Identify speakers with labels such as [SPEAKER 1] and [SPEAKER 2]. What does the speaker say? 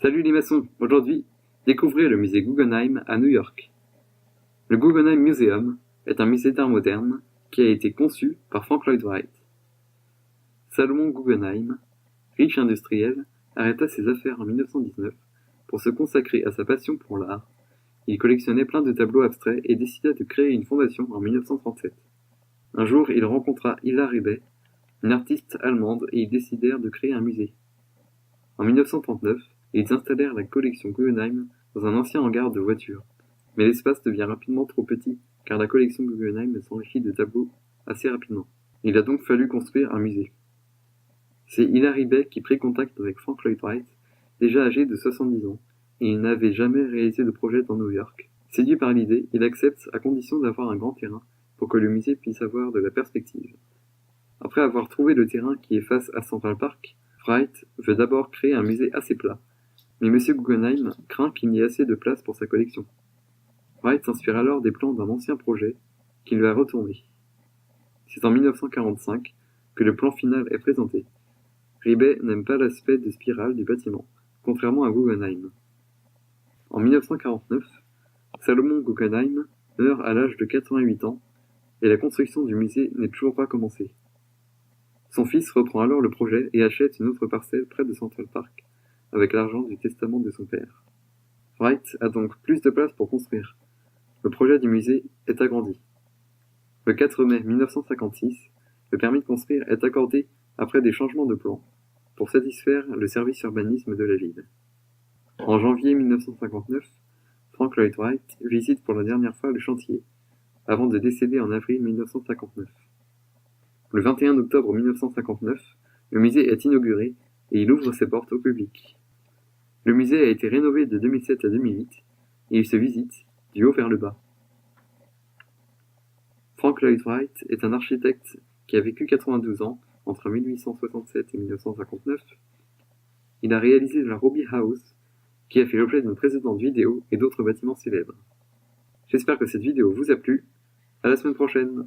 [SPEAKER 1] Salut les maçons, aujourd'hui, découvrez le musée Guggenheim à New York. Le Guggenheim Museum est un musée d'art moderne qui a été conçu par Frank Lloyd Wright. Salomon Guggenheim, riche industriel, arrêta ses affaires en 1919 pour se consacrer à sa passion pour l'art. Il collectionnait plein de tableaux abstraits et décida de créer une fondation en 1937. Un jour, il rencontra Ida Ribey, une artiste allemande, et ils décidèrent de créer un musée. En 1939, ils installèrent la collection Guggenheim dans un ancien hangar de voitures. Mais l'espace devient rapidement trop petit, car la collection Guggenheim s'enrichit de tableaux assez rapidement. Il a donc fallu construire un musée. C'est Hilary Beck qui prit contact avec Frank Lloyd Wright, déjà âgé de 70 ans, et il n'avait jamais réalisé de projet dans New York. Séduit par l'idée, il accepte à condition d'avoir un grand terrain pour que le musée puisse avoir de la perspective. Après avoir trouvé le terrain qui est face à Central Park, Wright veut d'abord créer un musée assez plat. Mais M. Guggenheim craint qu'il n'y ait assez de place pour sa collection. Wright s'inspire alors des plans d'un ancien projet qu'il va retourner. C'est en 1945 que le plan final est présenté. Ribey n'aime pas l'aspect de spirale du bâtiment, contrairement à Guggenheim. En 1949, Salomon Guggenheim meurt à l'âge de 88 ans et la construction du musée n'est toujours pas commencée. Son fils reprend alors le projet et achète une autre parcelle près de Central Park, avec l'argent du testament de son père. Wright a donc plus de place pour construire. Le projet du musée est agrandi. Le 4 mai 1956, le permis de construire est accordé après des changements de plan, pour satisfaire le service urbanisme de la ville. En janvier 1959, Frank Lloyd Wright visite pour la dernière fois le chantier, avant de décéder en avril 1959. Le 21 octobre 1959, le musée est inauguré et il ouvre ses portes au public. Le musée a été rénové de 2007 à 2008 et il se visite du haut vers le bas. Frank Lloyd Wright est un architecte qui a vécu 92 ans entre 1867 et 1959. Il a réalisé la Robbie House, qui a fait l'objet d'une précédente vidéo et d'autres bâtiments célèbres. J'espère que cette vidéo vous a plu. À la semaine prochaine!